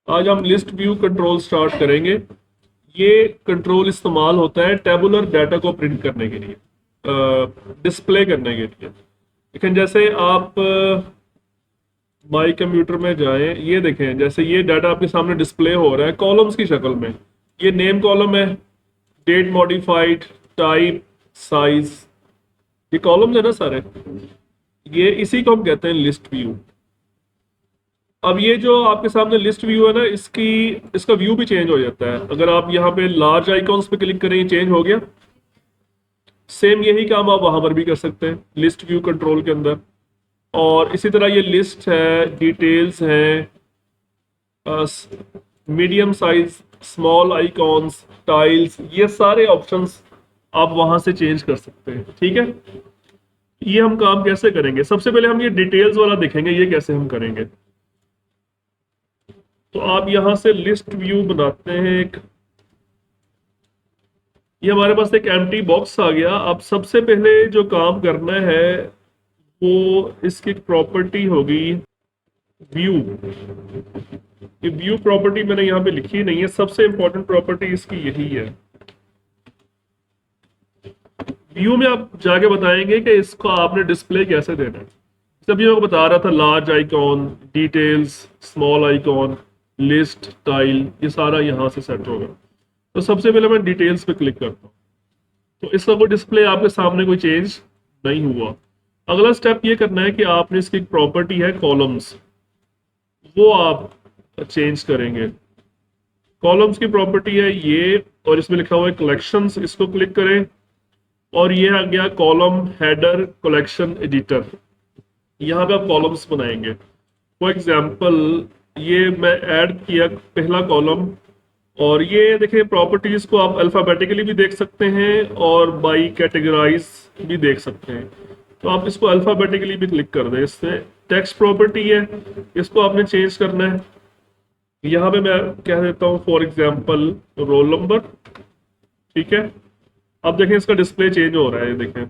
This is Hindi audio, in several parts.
आज हम लिस्ट व्यू कंट्रोल स्टार्ट करेंगे। ये कंट्रोल इस्तेमाल होता है टेबुलर डाटा को प्रिंट करने के लिए, डिस्प्ले करने के लिए। लेकिन जैसे आप माई कंप्यूटर में जाएं, ये देखें, जैसे ये डाटा आपके सामने डिस्प्ले हो रहा है कॉलम्स की शक्ल में। ये नेम कॉलम है, डेट मॉडिफाइड, टाइप, साइज, ये कॉलम्स है ना सारे। ये इसी को हम कहते हैं लिस्ट व्यू। अब ये जो आपके सामने लिस्ट व्यू है ना, इसका व्यू भी चेंज हो जाता है। अगर आप यहाँ पे लार्ज आइकॉन्स पे क्लिक करें, चेंज हो गया। सेम यही काम आप वहां पर भी कर सकते हैं लिस्ट व्यू कंट्रोल के अंदर। और इसी तरह ये लिस्ट है, डिटेल्स हैं, medium size, small icons, tiles, ये सारे ऑप्शंस आप वहां से चेंज कर सकते हैं। ठीक है, ये हम काम कैसे करेंगे? सबसे पहले हम ये डिटेल्स वाला देखेंगे, ये कैसे हम करेंगे। तो आप यहां से लिस्ट व्यू बनाते हैं एक। ये हमारे पास एक एम्प्टी बॉक्स आ गया। अब सबसे पहले जो काम करना है वो इसकी प्रॉपर्टी होगी व्यू। ये व्यू प्रॉपर्टी मैंने यहाँ पे लिखी नहीं है, सबसे इंपॉर्टेंट प्रॉपर्टी इसकी यही है। व्यू में आप जाके बताएंगे कि इसको आपने डिस्प्ले कैसे देना है। जब ये मैं बता रहा था large icon, details, small icon, list, tile, ये सारा यहाँ से सेट होगा। तो सबसे पहले मैं डिटेल्स पे क्लिक करता हूँ, तो इसका कोई डिस्प्ले आपके सामने कोई चेंज नहीं हुआ। अगला स्टेप ये करना है कि आपने इसकी प्रॉपर्टी है कॉलम्स, वो आप चेंज करेंगे। कॉलम्स की प्रॉपर्टी है ये, और इसमें लिखा हुआ है कलेक्शंस, इसको क्लिक करें। और ये आ गया कॉलम हेडर कलेक्शन एडिटर। यहाँ पे आप कॉलम्स बनाएंगे। फॉर एग्जाम्पल ये मैं ऐड किया पहला कॉलम, और ये देखिए प्रॉपर्टीज को आप अल्फाबेटिकली भी देख सकते हैं और बाई कैटेगराइज भी देख सकते हैं। तो आप इसको अल्फाबेटिकली भी क्लिक कर दें। इससे टेक्स्ट प्रॉपर्टी है, इसको आपने चेंज करना है। यहाँ पे मैं कह देता हूँ फॉर एग्जाम्पल रोल नंबर। ठीक है, अब देखें इसका डिस्प्ले चेंज हो रहा है। ये देखें,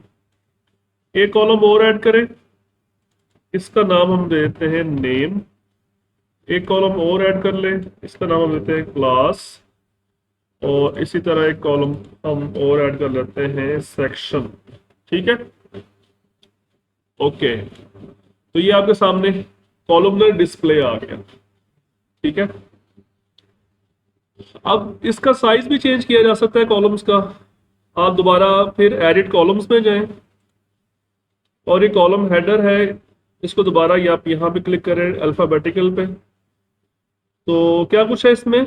एक कॉलम और ऐड करें, इसका नाम हम देते हैं नेम। एक कॉलम और ऐड कर लें, इसका नाम हम देते हैं क्लास। और इसी तरह एक कॉलम हम और ऐड कर लेते हैं सेक्शन। ठीक है, ओके। तो ये आपके सामने कॉलमनर डिस्प्ले आ गया। ठीक है, अब इसका साइज भी चेंज किया जा सकता है कॉलम्स का। आप दोबारा फिर एडिट कॉलम्स में जाएं, और ये कॉलम हेडर है, इसको दोबारा ये आप यहाँ पे क्लिक करें अल्फाबेटिकल पे। तो क्या कुछ है इसमें,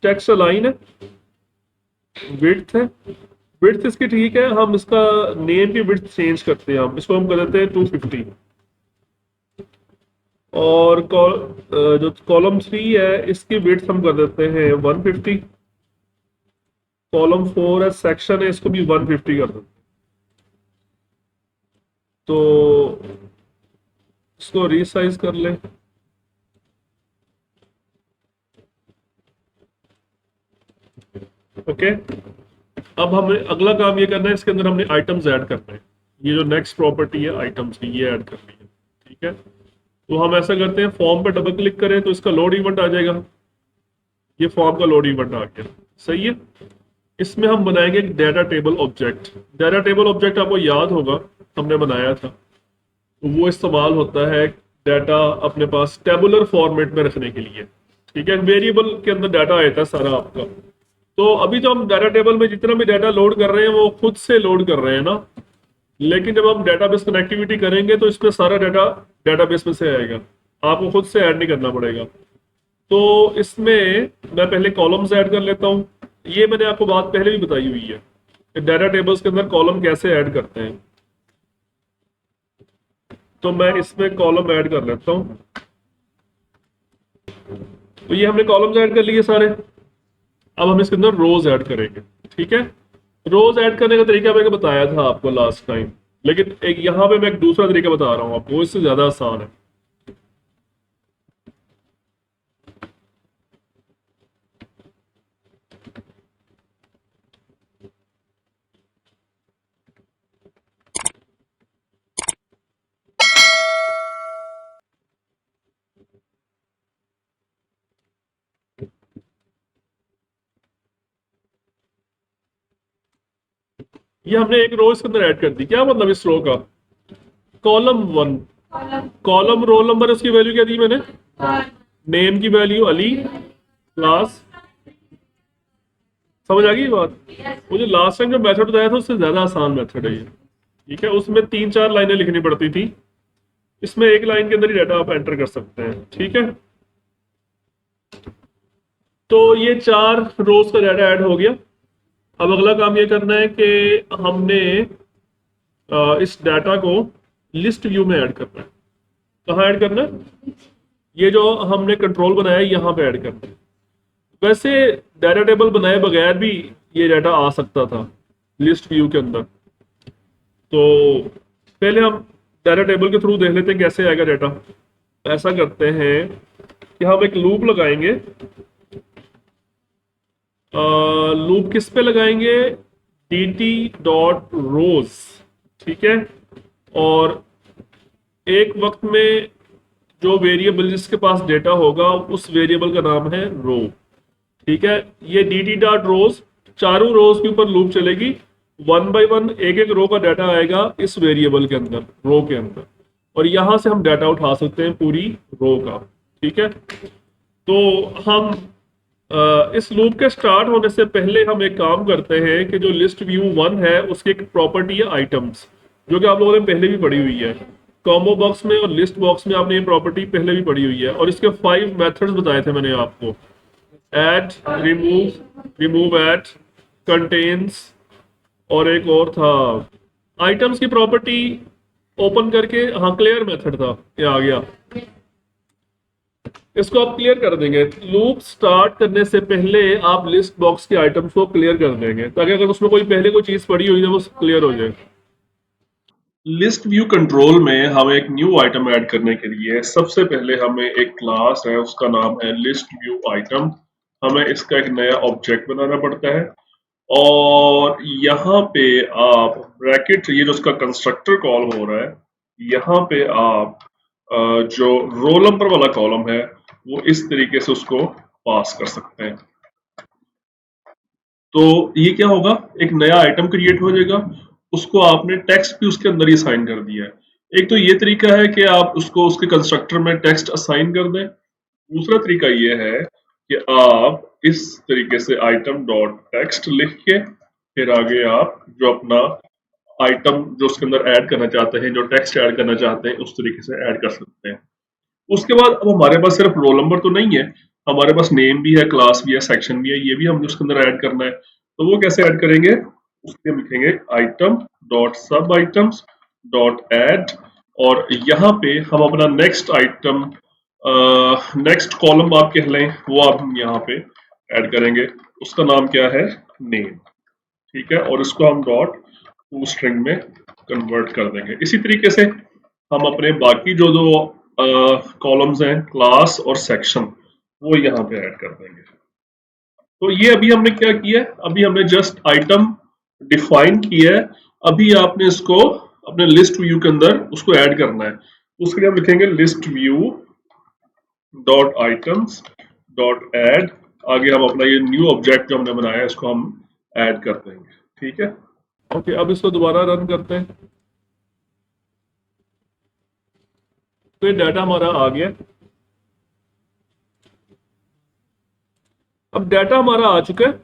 टेक्स्ट अलाइन है, विड्थ है। विड्थ इसकी ठीक है, हम इसका नेम की विड्थ चेंज करते हैं। हम इसको हम कर देते हैं 250। और जो कॉलम 3 है इसकी विड्थ हम कर देते हैं 150। कॉलम 4 है, सेक्शन है, इसको भी 150 कर देते हैं। तो इसको रीसाइज कर लें। ओके, अब हमें अगला काम ये करना है, इसके अंदर हमने आइटम्स ऐड करना है। ये जो नेक्स्ट प्रॉपर्टी है आइटम्स की, ये ऐड करनी है। ठीक है, तो हम ऐसा करते हैं, फॉर्म पे डबल क्लिक करें तो इसका लोड इवेंट आ जाएगा। ये फॉर्म का लोड इवेंट आ गया, सही है। इसमें हम बनाएंगे एक data table object. Data table object आपको याद होगा हमने बनाया था। तो वो इस्तेमाल होता है डाटा अपने पास टेबुलर फॉर्मेट में रखने के लिए। ठीक है, वेरिएबल के अंदर डाटा आया था सारा आपका। तो अभी जो हम डाटा टेबल में जितना भी डाटा लोड कर रहे हैं वो खुद से लोड कर रहे हैं ना। लेकिन जब हम डेटाबेस कनेक्टिविटी करेंगे तो इसमें सारा डाटा डेटाबेस में से आएगा, आपको खुद से ऐड नहीं करना पड़ेगा। तो इसमें मैं पहले कॉलम्स ऐड कर लेता हूँ। ये मैंने आपको बात पहले भी बताई हुई है कि डाटा टेबल्स के अंदर कॉलम कैसे ऐड करते हैं। तो मैं इसमें कॉलम ऐड कर लेता हूँ। तो ये हमने कॉलम्स ऐड कर लिए सारे। अब हम इसके अंदर रोज ऐड करेंगे। ठीक है, रोज ऐड करने का तरीका मैंने बताया था आपको लास्ट टाइम, लेकिन एक यहाँ पे मैं एक दूसरा तरीका बता रहा हूँ आपको, इससे ज्यादा आसान है। ये हमने एक रो इसके अंदर ऐड कर दी। क्या मतलब इस रो का? कॉलम 1, कॉलम रोल नंबर, इसकी वैल्यू क्या दी मैंने? नेम की वैल्यू अली, क्लास। समझ आ गई ये बात? वो जो लास्ट टाइम जो मेथड बताया था उससे ज्यादा आसान मेथड है ये। ठीक है, उसमें 3-4 लाइनें लिखनी पड़ती थी, इसमें एक लाइन के अंदर ही डाटा आप एंटर कर सकते हैं। ठीक है, तो ये 4 रोज का डाटा ऐड हो गया। अब अगला काम ये करना है कि हमने इस डाटा को लिस्ट व्यू में ऐड करना है। कहाँ ऐड करना है? ये जो हमने कंट्रोल बनाया है यहाँ पे ऐड करना है। वैसे डाटा टेबल बनाए बगैर भी ये डाटा आ सकता था लिस्ट व्यू के अंदर। तो पहले हम डाटा टेबल के थ्रू देख लेते हैं कैसे आएगा डाटा। ऐसा करते हैं कि हम एक लूप लगाएंगे। लूप किस पे लगाएंगे? dt डॉट रोज। ठीक है, और एक वक्त में जो वेरिएबल जिसके पास डेटा होगा उस वेरिएबल का नाम है रो। ठीक है, ये dt डॉट रोज, चारों रोज के ऊपर लूप चलेगी। 1 बाय 1 एक एक रो का डाटा आएगा इस वेरिएबल के अंदर, रो के अंदर, और यहां से हम डाटा उठा सकते हैं पूरी रो का। ठीक है, तो हम इस लूप के स्टार्ट होने से पहले हम एक काम करते हैं कि जो लिस्ट व्यू 1 है उसकी एक प्रॉपर्टी है आइटम्स, जो कि आप लोगों ने पहले भी पढ़ी हुई है। कॉम्बो बॉक्स में और लिस्ट बॉक्स में आपने ये प्रॉपर्टी पहले भी पढ़ी हुई है, और इसके 5 मेथड्स बताए थे मैंने आपको। ऐड, रिमूव ऐड, कंटेन्स, और एक और था आइटम्स की प्रॉपर्टी ओपन करके, हाँ क्लियर मेथड था, ये आ गया। इसको आप क्लियर कर देंगे। लूप स्टार्ट करने से पहले आप लिस्ट बॉक्स के आइटम्स को क्लियर कर देंगे, ताकि अगर उसमें कोई पहले कोई चीज पड़ी हुई है वो क्लियर हो जाए। लिस्ट व्यू कंट्रोल में हमें एक न्यू आइटम ऐड करने के लिए सबसे पहले हमें एक क्लास है, उसका नाम है लिस्ट व्यू आइटम। हमें इसका एक नया ऑब्जेक्ट बनाना पड़ता है, और यहाँ पे आप ब्रैकेट, ये जो उसका कंस्ट्रक्टर कॉल हो रहा है, यहाँ पे आप जो रोल नंबर वाला कॉलम है वो इस तरीके से उसको पास कर सकते हैं। तो ये क्या होगा, एक नया आइटम क्रिएट हो जाएगा, उसको आपने टेक्स्ट भी उसके अंदर ही असाइन कर दिया है। एक तो ये तरीका है कि आप उसको उसके कंस्ट्रक्टर में टेक्स्ट असाइन कर दें। दूसरा तरीका ये है कि आप इस तरीके से आइटम डॉट टेक्स्ट लिख के फिर आगे आप जो अपना आइटम जो उसके अंदर ऐड करना चाहते हैं, जो टेक्स्ट ऐड करना चाहते हैं, उस तरीके से ऐड कर सकते हैं। उसके बाद अब हमारे पास सिर्फ रोल नंबर तो नहीं है, हमारे पास नेम भी है, क्लास भी है, सेक्शन भी है, ये भी हम उसके अंदर ऐड करना है। तो वो कैसे ऐड करेंगे? उसके हम लिखेंगे आइटम डॉट सब आइटम्स डॉट ऐड, और यहाँ पे हम अपना नेक्स्ट आइटम, नेक्स्ट कॉलम आप कह लें, वो आप हम यहाँ पे ऐड करेंगे। उसका नाम क्या है? नेम। ठीक है, और इसको हम डॉट टू स्ट्रिंग में कन्वर्ट कर देंगे। इसी तरीके से हम अपने बाकी जो जो कॉलम्स हैं, क्लास और सेक्शन, वो यहाँ पे ऐड कर देंगे। तो ये अभी हमने क्या किया है? अभी हमने जस्ट आइटम डिफाइन किया है। अभी आपने इसको अपने लिस्ट व्यू के अंदर उसको ऐड करना है। उसके लिए हम लिखेंगे list view dot items dot add. आगे हम अपना ये न्यू ऑब्जेक्ट जो हमने बनाया है इसको हम ऐड कर देंगे। ठीक है, ओके, अब इसको दोबारा रन करते हैं। तो ये डाटा हमारा आ गया। अब डाटा हमारा आ चुका है,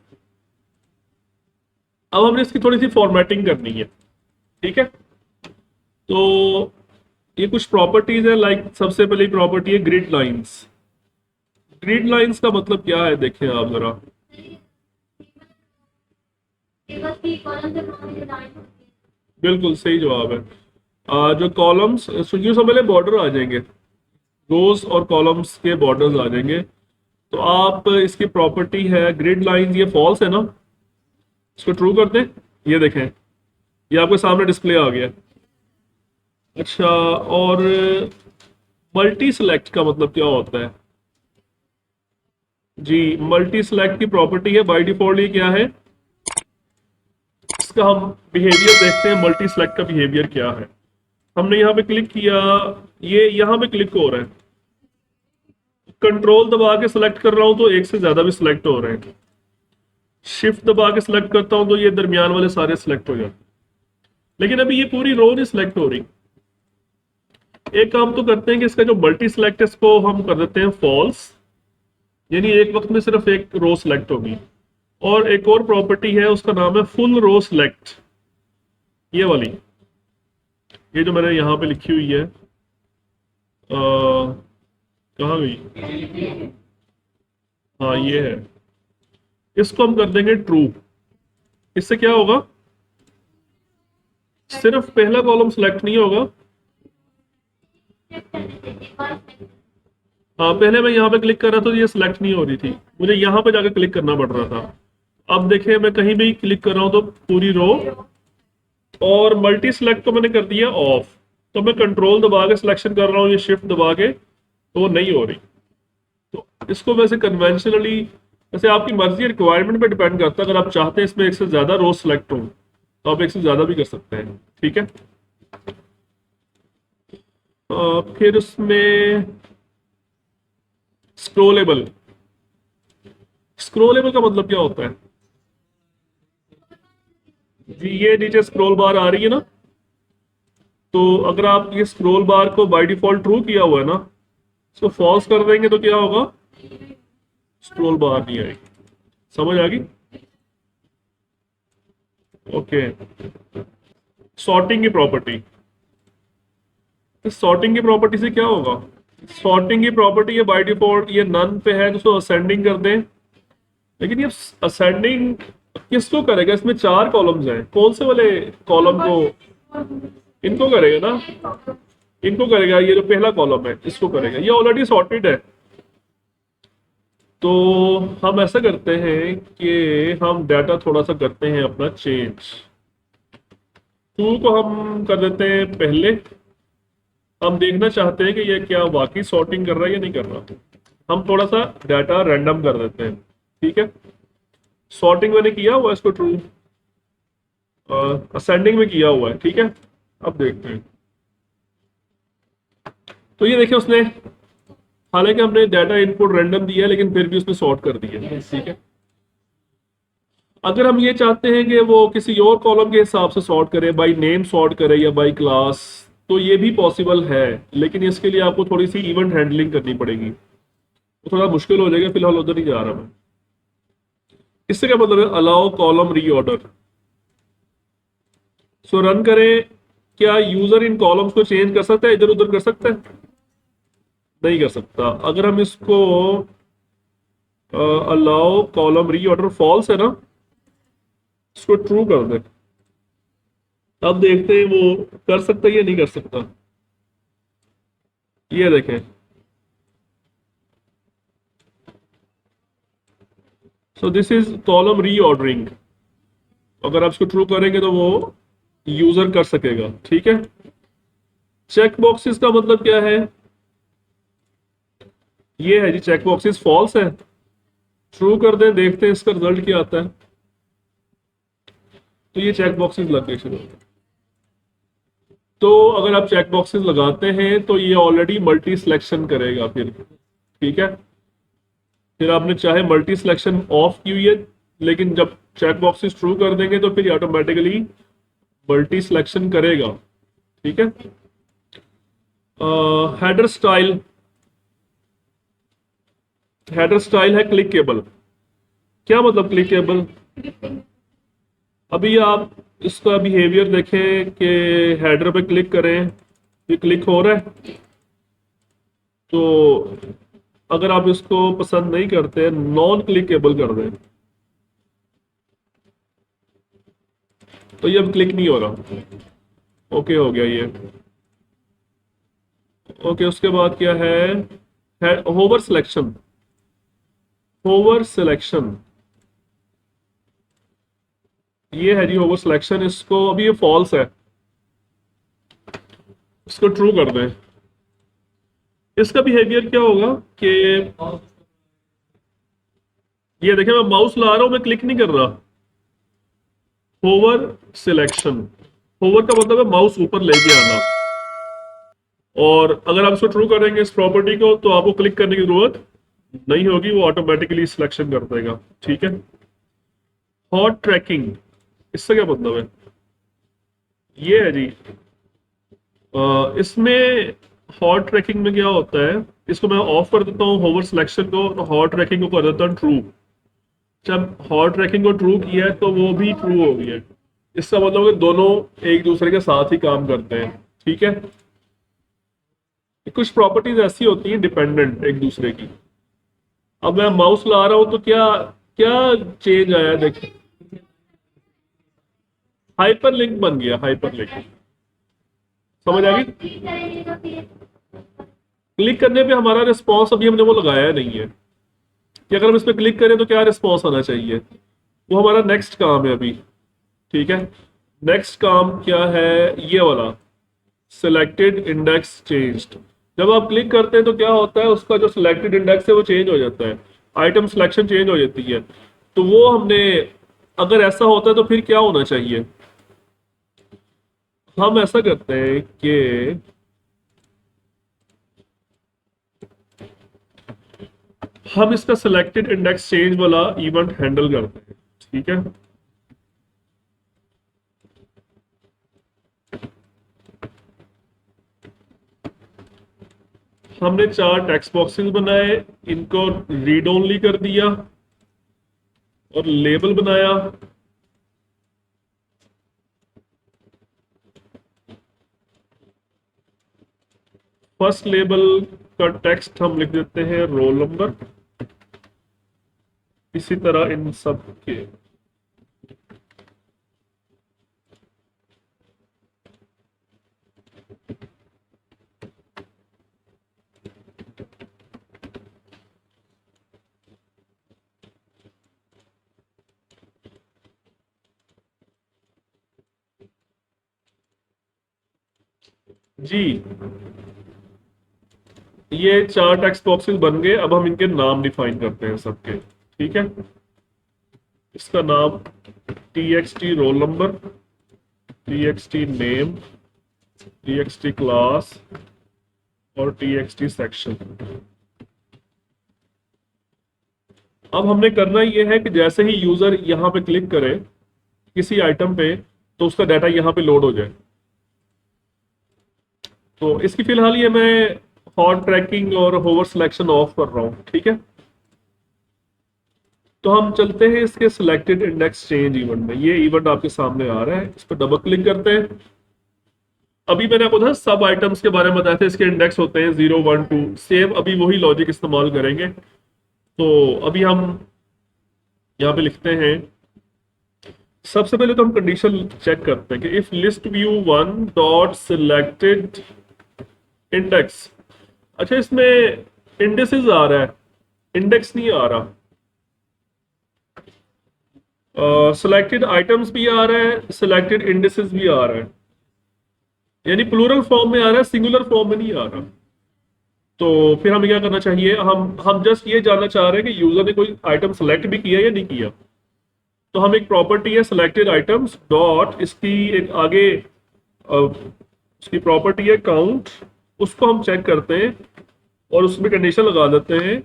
अब हमने इसकी थोड़ी सी फॉर्मेटिंग करनी है। ठीक है, तो ये कुछ प्रॉपर्टीज है। लाइक सबसे पहली प्रॉपर्टी है ग्रिड लाइंस। ग्रिड लाइंस का मतलब क्या है, देखें आप जरा। बिल्कुल सही जवाब है। जो कॉलम्स, यूं समझ लें बॉर्डर आ जाएंगे, रोज और कॉलम्स के बॉर्डर्स आ जाएंगे। तो आप इसकी प्रॉपर्टी है ग्रिड लाइंस, ये फॉल्स है ना, इसको ट्रू कर दें। ये देखें, ये आपके सामने डिस्प्ले आ गया। अच्छा, और मल्टी सेलेक्ट का मतलब क्या होता है? जी, मल्टी सेलेक्ट की प्रॉपर्टी है बाय डिफॉल्ट। ये क्या है, इसका हम बिहेवियर देखते हैं, मल्टी सेलेक्ट का बिहेवियर क्या है। हमने यहाँ पे क्लिक किया, ये यहाँ पे क्लिक हो रहा है, कंट्रोल दबा के सिलेक्ट कर रहा हूं तो एक से ज्यादा भी सिलेक्ट हो रहे हैं। शिफ्ट दबा के सिलेक्ट करता हूं तो ये दरमियान वाले सारे सिलेक्ट हो जाते हैं। लेकिन अभी ये पूरी रो नहीं सिलेक्ट हो रही। एक काम तो करते हैं कि इसका जो मल्टी सिलेक्ट है इसको हम कर देते हैं फॉल्स, यानी एक वक्त में सिर्फ एक रो सिलेक्ट होगी। और एक और प्रॉपर्टी है उसका नाम है फुल रो सिलेक्ट, ये वाली, ये जो मैंने यहाँ पे लिखी हुई है, कहाँ गई, हाँ ये है, इसको हम कर देंगे ट्रू। इससे क्या होगा, सिर्फ पहला कॉलम सिलेक्ट नहीं होगा। हाँ पहले मैं यहाँ पे क्लिक कर रहा था तो ये सिलेक्ट नहीं हो रही थी, मुझे यहाँ पे जाकर क्लिक करना पड़ रहा था। अब देखिए मैं कहीं भी क्लिक कर रहा हूँ तो पूरी रो, और मल्टी सिलेक्ट को मैंने कर दिया ऑफ। तो मैं कंट्रोल दबा के सिलेक्शन कर रहा हूँ, ये शिफ्ट दबा के, तो वो नहीं हो रही। तो इसको वैसे कन्वेंशनली, वैसे आपकी मर्जी रिक्वायरमेंट पे डिपेंड करता है, अगर आप चाहते हैं इसमें एक से ज्यादा रो सिलेक्ट हो तो आप एक से ज्यादा भी कर सकते हैं, ठीक है। फिर उसमें स्क्रोलेबल, स्क्रोलेबल का मतलब क्या होता है जी, ये नीचे स्क्रॉल बार आ रही है ना, तो अगर आप ये स्क्रॉल बार को बाय डिफॉल्ट ट्रू किया हुआ है ना, इसको फॉल्स कर देंगे तो क्या होगा, स्क्रॉल बार नहीं आएगी। समझ आ गई, ओके। सॉर्टिंग की प्रॉपर्टी, इस सॉर्टिंग की प्रॉपर्टी से क्या होगा, सॉर्टिंग की प्रॉपर्टी है बाय डिफॉल्ट ये नन पे है तो उसको असेंडिंग कर दें। लेकिन ये असेंडिंग किसको करेगा, इसमें 4 कॉलम्स हैं, कौन से वाले कॉलम को, इनको करेगा ना, इनको करेगा, ये जो पहला कॉलम है इसको करेगा, ये ऑलरेडी सॉर्टेड है। तो हम ऐसा करते हैं कि हम डाटा थोड़ा सा करते हैं अपना चेंज, टू को हम कर देते हैं पहले। हम देखना चाहते हैं कि ये क्या वाकई सॉर्टिंग कर रहा है या नहीं कर रहा, हम थोड़ा सा डाटा रैंडम कर देते हैं, ठीक है। सॉर्टिंग मैंने किया हुआ है, इसको ट्रू, असेंडिंग में किया हुआ है, ठीक है। अब देखते हैं, तो ये देखिए उसने, हालांकि हमने डाटा इनपुट रैंडम दिया है लेकिन फिर भी उसने सॉर्ट कर दिया, ठीक है। अगर हम ये चाहते हैं कि वो किसी और कॉलम के हिसाब से सॉर्ट करे, बाय नेम सॉर्ट करे या बाय क्लास, तो ये भी पॉसिबल है, लेकिन इसके लिए आपको थोड़ी सी इवेंट हैंडलिंग करनी पड़ेगी, तो थोड़ा मुश्किल हो जाएगा, फिलहाल उधर नहीं जा रहा मैं। इससे क्या मतलब है, अलाउ कॉलम रीऑर्डर। सो रन करें, क्या यूजर इन कॉलम्स को चेंज कर सकता है, इधर उधर कर सकता है, नहीं कर सकता। अगर हम इसको अलाउ कॉलम रीऑर्डर फॉल्स है ना, इसको ट्रू कर दे, अब देखते हैं वो कर सकता है या नहीं कर सकता। ये देखें, so this is column reordering, अगर आप इसको ट्रू करेंगे तो वो यूजर कर सकेगा, ठीक है। चेक बॉक्सेस का मतलब क्या है, ये है जी, चेक बॉक्सेस फॉल्स है, ट्रू कर दें, देखते हैं इसका रिजल्ट क्या आता है। तो ये चेक बॉक्सेस लग गए शुरू। तो अगर आप चेक बॉक्सेस लगाते हैं तो ये ऑलरेडी मल्टी सिलेक्शन करेगा फिर, ठीक है। फिर आपने चाहे मल्टी सिलेक्शन ऑफ की हुई है, लेकिन जब चेक बॉक्सेस ट्रू कर देंगे तो फिर ऑटोमेटिकली मल्टी सिलेक्शन करेगा, ठीक है। हेडर स्टाइल, हेडर स्टाइल है क्लिकेबल। क्या मतलब क्लिकेबल, अभी आप इसका बिहेवियर देखें कि हेडर पे क्लिक करें, ये क्लिक हो रहा है, तो अगर आप इसको पसंद नहीं करते, नॉन क्लिकेबल कर दें, तो ये अब क्लिक नहीं हो रहा, ओके हो गया ये, ओके। उसके बाद क्या है होवर सिलेक्शन, होवर सिलेक्शन, ये है जी होवर सिलेक्शन, इसको अभी ये फॉल्स है, इसको ट्रू कर दें। इसका बिहेवियर क्या होगा कि ये देखिए मैं माउस ला रहा हूं, मैं क्लिक नहीं कर रहा, होवर सिलेक्शन, होवर का मतलब है माउस ऊपर लेके आना, और अगर आप इसको ट्रू करेंगे इस प्रॉपर्टी को तो आपको क्लिक करने की जरूरत नहीं होगी, वो ऑटोमेटिकली सिलेक्शन कर देगा, ठीक है। हॉट ट्रैकिंग, इससे क्या मतलब है, ये है जी। इसमें हॉट ट्रैकिंग में क्या होता है, इसको मैं ऑफ कर देता हूँ होवर सिलेक्शन को, तो हॉट ट्रैकिंग को कर देता हूँ ट्रू। जब हॉट ट्रैकिंग को ट्रू किया है तो वो भी ट्रू हो गया है। इसका मतलब कि दोनों एक दूसरे के साथ ही काम करते हैं। ठीक है, कुछ प्रॉपर्टीज ऐसी होती हैं डिपेंडेंट एक दूसरे की। अब मैं माउस ला रहा हूं तो क्या क्या चेंज आया, देखिए हाइपर लिंक बन गया, हाइपर लिंक। समझ आ गई? क्लिक करने पे हमारा रिस्पॉन्स अभी हमने वो लगाया नहीं है कि अगर हम इस पर क्लिक करें तो क्या रिस्पॉन्स आना चाहिए। वो हमारा नेक्स्ट काम है अभी। ठीक है, नेक्स्ट काम क्या है, ये वाला सिलेक्टेड इंडेक्स चेंज्ड। जब आप क्लिक करते हैं तो क्या होता है, उसका जो सिलेक्टेड इंडेक्स है वो चेंज हो जाता है, आइटम सिलेक्शन चेंज हो जाती है। तो वो हमने, अगर ऐसा होता है तो फिर क्या होना चाहिए, हम ऐसा करते हैं कि हम इसका सिलेक्टेड इंडेक्स चेंज वाला इवेंट हैंडल करते हैं। ठीक है, हमने 4 टेक्स्ट बॉक्सेस बनाए, इनको रीड ओनली कर दिया और लेबल बनाया। फर्स्ट लेबल का टेक्स्ट हम लिख देते हैं रोल नंबर। इसी तरह इन सब के। जी, ये 4 टेक्स्ट बॉक्सेस बन गए। अब हम इनके नाम डिफाइन करते हैं सबके। ठीक है, इसका नाम txt roll number, txt name, txt class और txt सेक्शन। अब हमने करना ये है कि जैसे ही यूजर यहां पे क्लिक करे किसी आइटम पे तो उसका डाटा यहां पे लोड हो जाए। तो इसकी फिलहाल ये मैं हॉट ट्रैकिंग और होवर सिलेक्शन ऑफ कर रहा हूं। ठीक है, तो हम चलते हैं इसके सिलेक्टेड इंडेक्स चेंज इवेंट में। ये इवेंट आपके सामने आ रहा है, इस पर डबल क्लिक करते हैं। अभी मैंने आपको था सब आइटम्स के बारे में बताया था, इसके इंडेक्स होते हैं 0 1 2। सेम अभी वही लॉजिक इस्तेमाल करेंगे। तो अभी हम यहाँ पे लिखते हैं, सबसे पहले तो हम कंडीशन चेक करते हैं कि if list view 1 dot selected index. अच्छा, इसमें इंडेक्सेस आ रहा है, इंडेक्स नहीं आ रहा। सिलेक्टेड आइटम्स भी आ रहा है, सिलेक्टेड इंडेक्सेस भी आ रहा है, यानी प्लूरल फॉर्म में आ रहा है, सिंगुलर फॉर्म में नहीं आ रहा। तो फिर हमें क्या करना चाहिए, हम जस्ट ये जानना चाह रहे हैं कि यूजर ने कोई आइटम सेलेक्ट भी किया या नहीं किया। तो हम एक प्रॉपर्टी है सिलेक्टेड आइटम्स डॉट, इसकी एक आगे इसकी प्रॉपर्टी है काउंट, उसको हम चेक करते हैं और उसमें कंडीशन लगा देते हैं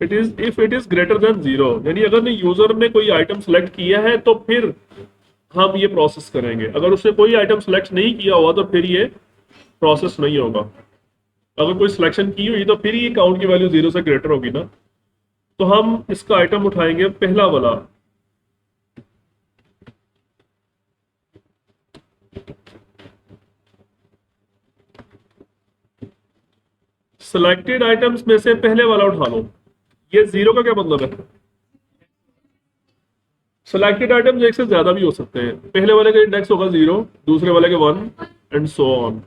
it is if it is greater than 0। यानी अगर यूजर ने कोई आइटम सेलेक्ट किया है तो फिर हम ये प्रोसेस करेंगे, अगर उसने कोई आइटम सेलेक्ट नहीं किया हुआ तो फिर ये प्रोसेस नहीं होगा। अगर कोई सिलेक्शन की हुई तो फिर ये काउंट की वैल्यू 0 से ग्रेटर होगी ना। तो हम इसका आइटम उठाएंगे पहला वाला, सिलेक्टेड आइटम्स में से पहले वाला उठा लो। ये 0 का क्या मतलब है, सिलेक्टेड आइटम्स एक से ज्यादा भी हो सकते हैं। पहले वाले का इंडेक्स होगा 0, दूसरे वाले के 1 एंड सो ऑन।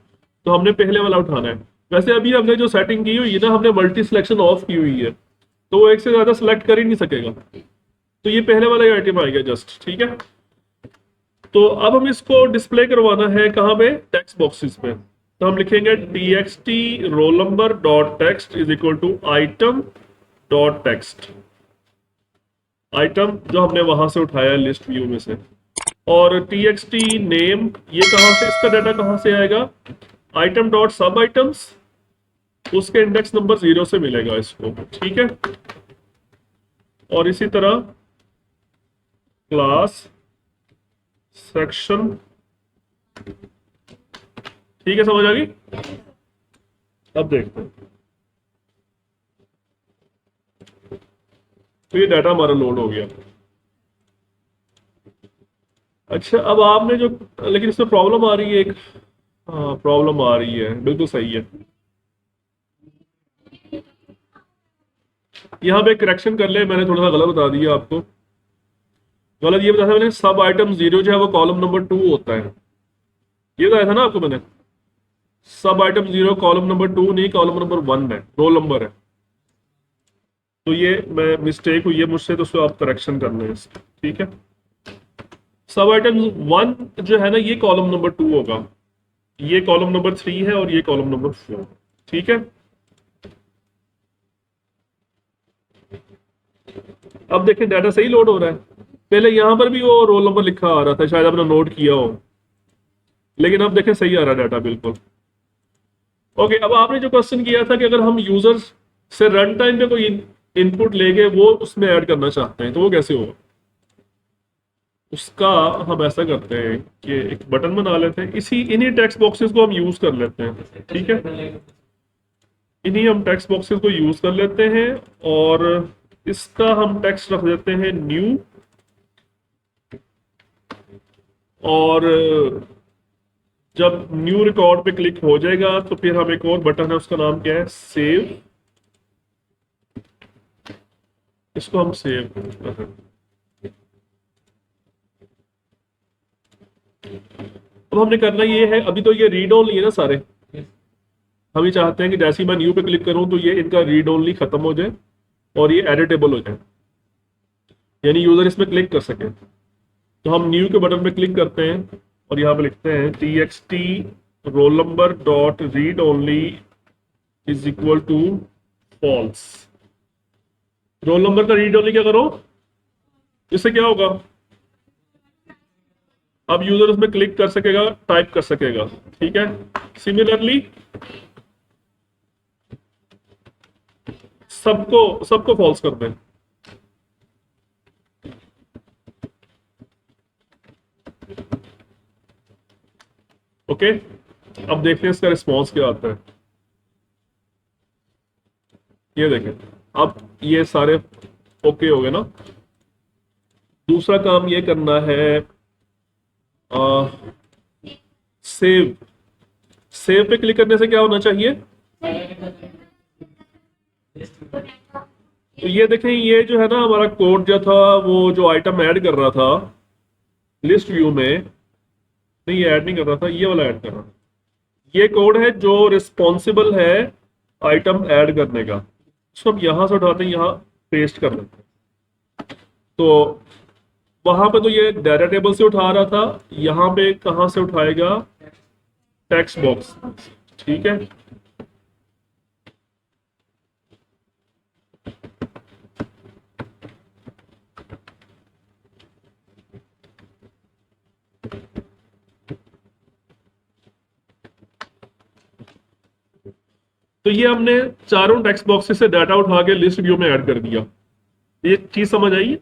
तो हमने पहले वाला उठाना है। वैसे अभी हमने जो सेटिंग की हुई है ना, हमने मल्टी सिलेक्शन ऑफ की हुई है, तो वो एक से ज्यादा सिलेक्ट कर ही नहीं सकेगा। तो ये पहले वाला आइटम आएगा जस्ट। ठीक है, तो अब हम इसको डिस्प्ले करवाना है कहाँ पे, टेक्स्ट बॉक्सेस पे। तो हम लिखेंगे txt roll number dot text is equal to item dot text, item जो हमने वहां से उठाया है लिस्ट व्यू में से। और txt नेम, ये कहां से, इसका डाटा कहां से आएगा, आइटम डॉट सब आइटम्स, उसके इंडेक्स नंबर 0 से मिलेगा इसको। ठीक है, और इसी तरह क्लास सेक्शन ठीक है, समझ आ गई? अब देखते हैं। तो ये डाटा हमारा लोड हो गया। अच्छा, अब आपने जो, लेकिन इसमें प्रॉब्लम आ रही है एक। हाँ, प्रॉब्लम आ रही है, बिल्कुल सही है। यहाँ पे करेक्शन कर ले, मैंने थोड़ा सा गलत बता दिया आपको। गलत ये बताया था मैंने, सब आइटम 0 जो है वो कॉलम नंबर 2 होता है। ये बताया था ना आपको मैंने। सब आइटम 0 कॉलम नंबर 2 नहीं, कॉलम नंबर 1 है, रोल नंबर है। तो ये मैं मिस्टेक हुई है मुझसे, तो उसको आप करेक्शन कर लें इसका, ठीक है। सब आइटम 1 जो है ना, ये कॉलम नंबर 2 होगा, ये कॉलम नंबर 3 है, और ये कॉलम नंबर 4। ठीक है। अब देखें डाटा सही लोड हो रहा है। पहले यहां पर भी वो रोल नंबर लिखा आ रहा था, शायद आपने नोट किया हो, लेकिन अब देखें सही आ रहा है डाटा बिल्कुल। ओके, अब आपने जो क्वेश्चन किया था कि अगर हम यूजर्स से रन टाइम पे कोई इनपुट लेके वो उसमें ऐड करना चाहते हैं तो वो कैसे होगा। उसका हम ऐसा करते हैं कि एक बटन बना लेते हैं, इन्हीं टेक्स्ट बॉक्सेस को हम यूज कर लेते हैं। ठीक है, इन्हीं हम टेक्स्ट बॉक्सेस को यूज कर लेते हैं, और इसका हम टेक्स्ट रख देते हैं न्यू। और जब न्यू रिकॉर्ड पे क्लिक हो जाएगा तो फिर हम एक और बटन है, उसका नाम क्या है, सेव। इसको हम सेव करते हैं। अब हमने करना ये है, अभी तो ये रीड ओनली है ना सारे। हम ये चाहते हैं कि जैसे ही मैं न्यू पे क्लिक करूं तो ये इनका रीड ओनली खत्म हो जाए और ये एडिटेबल हो जाए, यानी यूजर इसमें क्लिक कर सके। तो हम न्यू के बटन पे क्लिक करते हैं और यहाँ पे लिखते हैं txt roll number dot read only is equal to false. Roll number का रीड ओनली क्या करो, इससे क्या होगा, अब यूजर उसमें क्लिक कर सकेगा, टाइप कर सकेगा। ठीक है, सिमिलरली सबको सबको फॉल्स कर दें। ओके, अब देखते हैं इसका रिस्पॉन्स क्या आता है। ये देखें, अब ये सारे ओके हो गए ना। दूसरा काम ये करना है, सेव। सेव पे क्लिक करने से क्या होना चाहिए, तो ये देखें, ये जो है ना हमारा कोड जो था, वो जो आइटम ऐड कर रहा था लिस्ट व्यू में, नहीं ये ऐड नहीं कर रहा था, ये वाला ऐड कर रहा था। ये कोड है जो रिस्पॉन्सिबल है आइटम ऐड करने का। उसको हम यहां से उठाते हैं, यहाँ पेस्ट कर लेते हैं। तो वहां पे तो ये डाटा टेबल से उठा रहा था, यहाँ पे कहां से उठाएगा, टेक्स्ट बॉक्स। ठीक है, तो ये हमने चारों टेक्स्ट बॉक्सेस से डाटा उठा के लिस्ट व्यू में ऐड कर दिया। ये चीज समझ आई।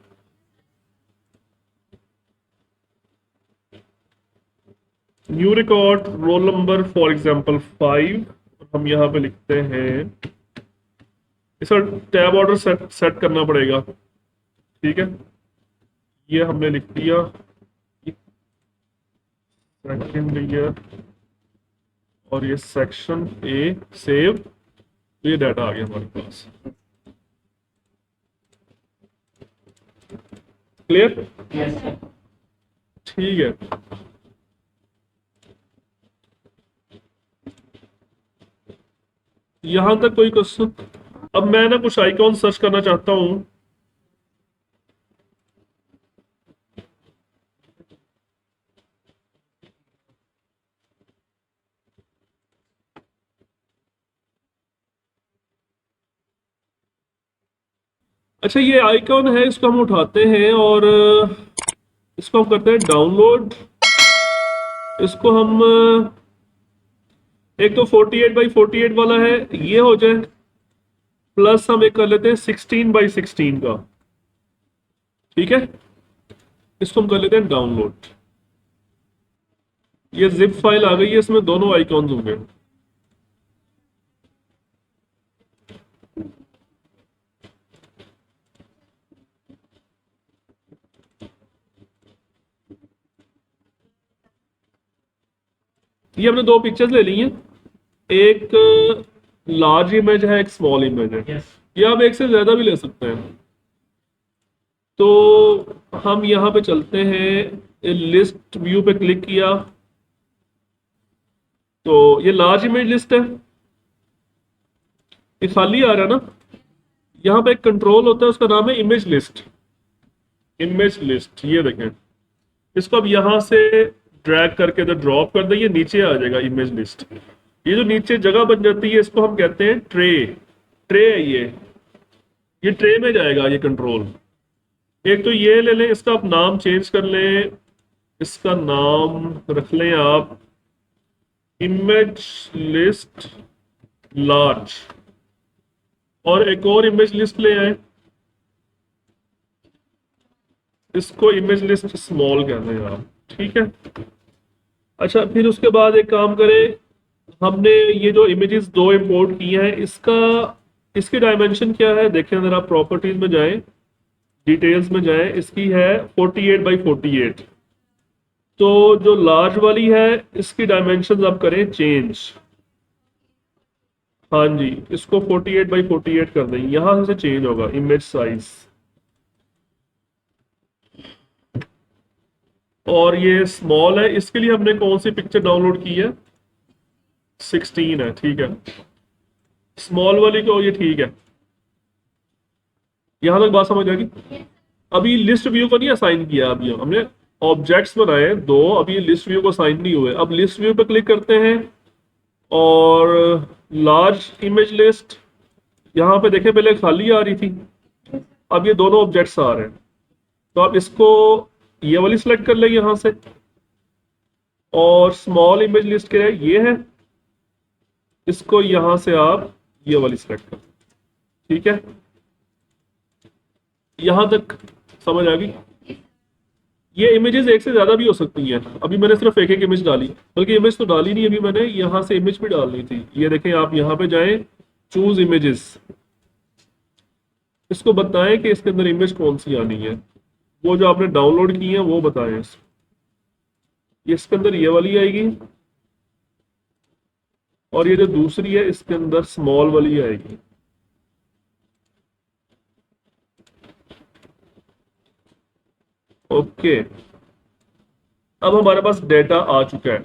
New record roll number for example 5, हम यहाँ पे लिखते हैं, इसका टैब ऑर्डर सेट करना पड़ेगा। ठीक है, ये हमने लिख दिया, सेकंड ईयर, और ये सेक्शन ए सेव। तो ये डाटा आ गया हमारे पास। क्लियर? ठीक है, यहां तक कोई क्वेश्चन? अब मैं ना कुछ आइकॉन सर्च करना चाहता हूं। अच्छा, ये आइकॉन है, इसको हम उठाते हैं और इसको हम करते हैं डाउनलोड। इसको हम एक तो 48x48 वाला है, ये हो जाए, प्लस हम एक कर लेते हैं 16x16 का। ठीक है, इसको हम कर लेते हैं डाउनलोड। ये जिप फाइल आ गई है, इसमें दोनों आइकॉन्स होंगे। ये हमने दो पिक्चर्स ले ली हैं, एक लार्ज इमेज है, एक स्मॉल इमेज है। ये आप एक से ज्यादा भी ले सकते हैं। तो हम यहाँ पे चलते हैं, लिस्ट व्यू पे क्लिक किया तो ये लार्ज इमेज लिस्ट है, ये खाली आ रहा है ना। यहाँ पे एक कंट्रोल होता है, उसका नाम है इमेज लिस्ट। इमेज लिस्ट ये देखें, इसको अब यहाँ से ड्रैग करके इधर ड्रॉप कर दें, ये नीचे आ जाएगा इमेज लिस्ट। ये जो नीचे जगह बन जाती है इसको हम कहते हैं ट्रे। ट्रे है ये ट्रे में जाएगा ये कंट्रोल। एक तो ये ले लें, इसका आप नाम चेंज कर लें, इसका नाम रख लें आप इमेज लिस्ट लार्ज, और एक और इमेज लिस्ट ले आए, इसको इमेज लिस्ट स्मॉल कहते हैं आप, ठीक है। अच्छा, फिर उसके बाद एक काम करें, हमने ये जो इमेजेस दो इंपोर्ट किए हैं, इसकी डायमेंशन क्या है देखें, अगर आप प्रॉपर्टीज में जाएं, डिटेल्स में जाएं, इसकी है 48 बाई 48। तो जो लार्ज वाली है इसकी डायमेंशन आप करें चेंज। हाँ जी, इसको 48 बाई 48 कर दें, यहां से चेंज होगा इमेज साइज। और ये स्मॉल है, इसके लिए हमने कौन सी पिक्चर डाउनलोड की है, 16 है, ठीक है। स्मॉल वाली को ये ठीक है, यहां तक बात समझ आ गई। अभी लिस्ट व्यू को नहीं असाइन किया, अभी हमने ऑब्जेक्ट्स बनाए दो, अभी लिस्ट व्यू को असाइन नहीं हुए। अब लिस्ट व्यू पे क्लिक करते हैं और लार्ज इमेज लिस्ट, यहाँ पे देखें पहले खाली आ रही थी, अब ये दोनों ऑब्जेक्ट्स आ रहे हैं। तो आप इसको ये वाली सिलेक्ट कर लें यहाँ से, और स्मॉल इमेज लिस्ट के ये है, इसको यहाँ से आप ये वाली सिलेक्ट कर, ठीक है। यहां तक समझ आ गई। ये इमेजेस एक से ज्यादा भी हो सकती हैं, अभी मैंने सिर्फ एक एक इमेज डाली, बल्कि इमेज तो डाली नहीं, अभी मैंने यहां से इमेज भी डालनी थी। ये देखें, आप यहां पे जाएं, चूज इमेजेस, इसको बताएं कि इसके अंदर इमेज कौन सी आनी है, वो जो आपने डाउनलोड की है वो बताएं। इसके अंदर ये वाली आएगी, और ये जो दूसरी है इसके अंदर स्मॉल वाली आएगी। ओके, अब हमारे पास डेटा आ चुका है।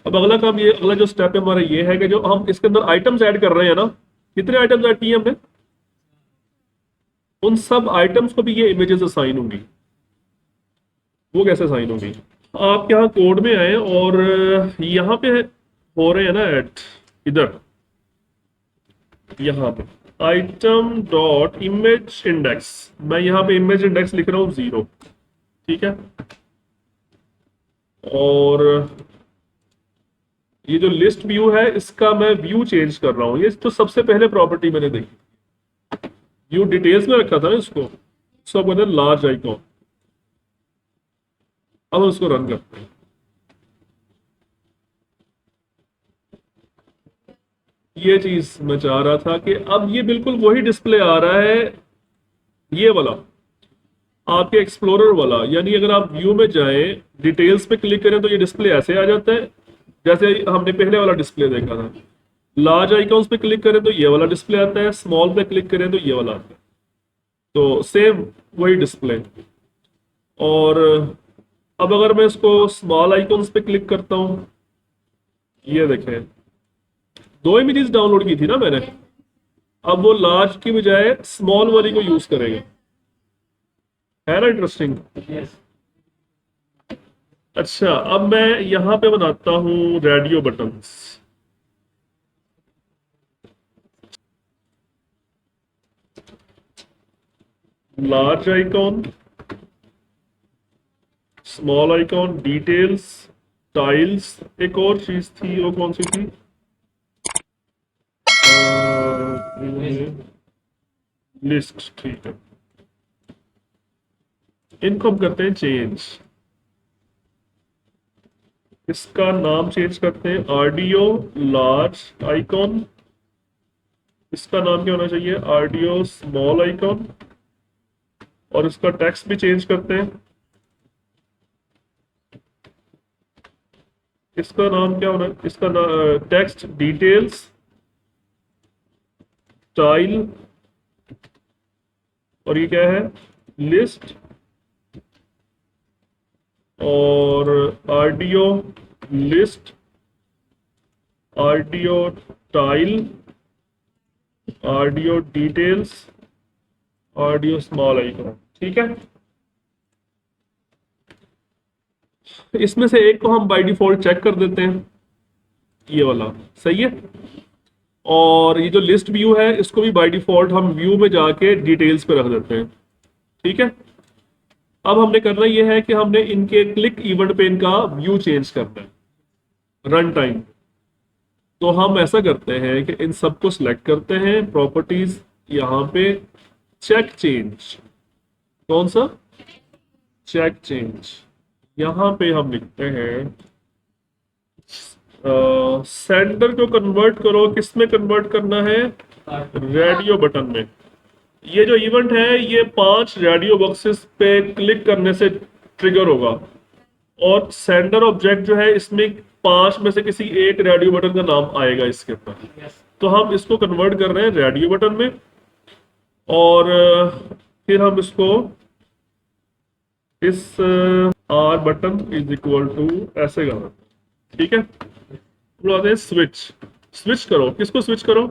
अब अगला काम, ये अगला जो स्टेप है हमारा ये है कि जो हम इसके अंदर आइटम्स ऐड कर रहे हैं ना, कितने आइटम्स ऐड किए हमने, उन सब आइटम्स को भी ये इमेजेस असाइन होंगी। वो कैसे असाइन होंगी, आप यहाँ कोड में आए और यहाँ पे हो रहे हैं ना ऐड, इधर यहाँ पे आइटम डॉट इमेज इंडेक्स, मैं यहाँ पे इमेज इंडेक्स लिख रहा हूँ 0, ठीक है। और ये जो लिस्ट व्यू है इसका मैं व्यू चेंज कर रहा हूँ, ये तो सबसे पहले प्रॉपर्टी मैंने देखी, व्यू डिटेल्स में रखा था ना इसको, सब बोलते लार्ज आइकॉन। अब हम इसको रन करते हैं, ये चीज मैं चाह रहा था कि अब ये बिल्कुल वही डिस्प्ले आ रहा है, ये वाला आपके एक्सप्लोरर वाला, यानी अगर आप व्यू में जाएं, डिटेल्स पे क्लिक करें तो ये डिस्प्ले ऐसे आ जाता है जैसे हमने पहले वाला डिस्प्ले देखा था। लार्ज आइकॉन्स पे क्लिक करें तो ये वाला डिस्प्ले आता है, स्मॉल पे क्लिक करें तो ये वाला आता है, तो सेम वही डिस्प्ले। और अब अगर मैं इसको स्मॉल आइकॉन्स पे क्लिक करता हूं, ये देखें, दो इमेजेस डाउनलोड की थी ना मैंने, अब वो लार्ज की बजाय स्मॉल वाली को यूज करेंगे, है ना इंटरेस्टिंग। अच्छा, अब मैं यहां पे बनाता हूं radio buttons. Large icon, small icon, details, tiles, एक और चीज थी, वो कौन सी थी, लिस्ट, ठीक है। इनको हम करते हैं चेंज। इसका नाम चेंज करते हैं, आरडीओ लार्ज आइकॉन। इसका नाम क्या होना चाहिए, आरडीओ स्मॉल आइकॉन। और इसका टेक्स्ट भी चेंज करते हैं, इसका नाम क्या होना, इसका टेक्स्ट डिटेल्स स्टाइल। और ये क्या है, लिस्ट। और RDO list, RDO tile, RDO details, RDO small icon. ठीक है, इसमें से एक को हम बाय डिफॉल्ट चेक कर देते हैं, ये वाला सही है। और ये जो लिस्ट व्यू है इसको भी बाय डिफॉल्ट हम व्यू में जाके डिटेल्स पे रख देते हैं। ठीक है, अब हमने करना ये है कि हमने इनके क्लिक इवेंट पे इनका व्यू चेंज करना है, रन टाइम। तो हम ऐसा करते हैं कि इन सबको सिलेक्ट करते हैं, प्रॉपर्टीज, यहाँ पे चेक चेंज, कौन सा, चेक चेंज। यहाँ पे हम लिखते हैं सेंडर को कन्वर्ट करो, किस में कन्वर्ट करना है, रेडियो बटन में। ये जो इवेंट है ये 5 रेडियो बॉक्सेस पे क्लिक करने से ट्रिगर होगा, और सेंडर ऑब्जेक्ट जो है इसमें 5 में से किसी एक रेडियो बटन का नाम आएगा इसके ऊपर। तो हम इसको कन्वर्ट कर रहे हैं रेडियो बटन में, और फिर हम इसको इस R button is equal to ऐसे करना। ठीक है, बोलते हैं स्विच, स्विच करो, किसको स्विच करो,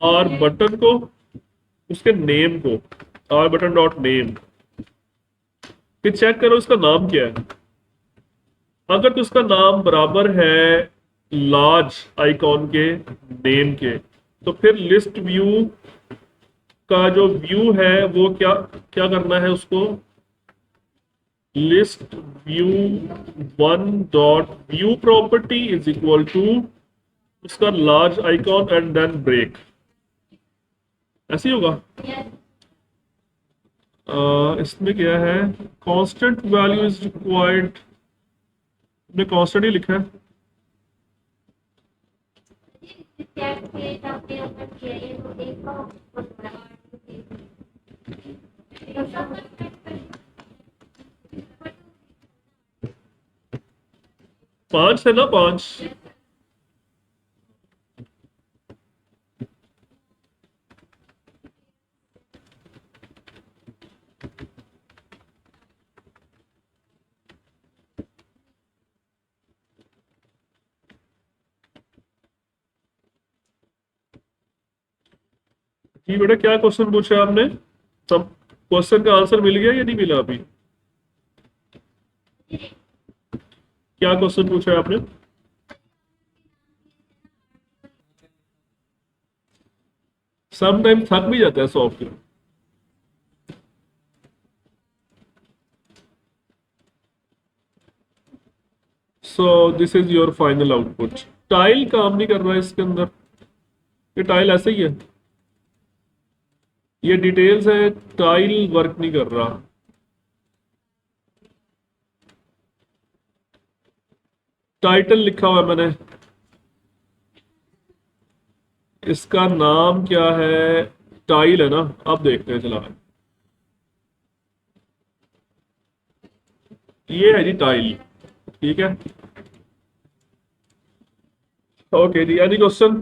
आर बटन को, उसके नेम को, आर बटन डॉट नेम। फिर चेक करो इसका नाम क्या है। अगर तो उसका नाम बराबर है लार्ज आइकॉन के नेम के, तो फिर लिस्ट व्यू का जो व्यू है वो क्या क्या करना है, उसको list view one dot view property is equal to उसका large icon and then break. ऐसे ही होगा। इसमें क्या है, कांस्टेंट वैल्यू इज रिक्वायर्ड, हमने कांस्टेंट ही लिखा है। पांच है ना, 5। जी बेटा, क्या क्वेश्चन पूछा आपने, सब क्वेश्चन का आंसर मिल गया या नहीं मिला अभी, क्या क्वेश्चन पूछा है आपने। समटाइम थक भी जाता है software. So this is your final output. Tile काम नहीं कर रहा है इसके अंदर, ये टाइल ऐसे ही है, ये डिटेल्स है, टाइल वर्क नहीं कर रहा। टाइटल लिखा हुआ है मैंने, इसका नाम क्या है, टाइल है ना। अब देखते हैं, चला ये है जी टाइल। ठीक है, ओके जी, एनी क्वेश्चन।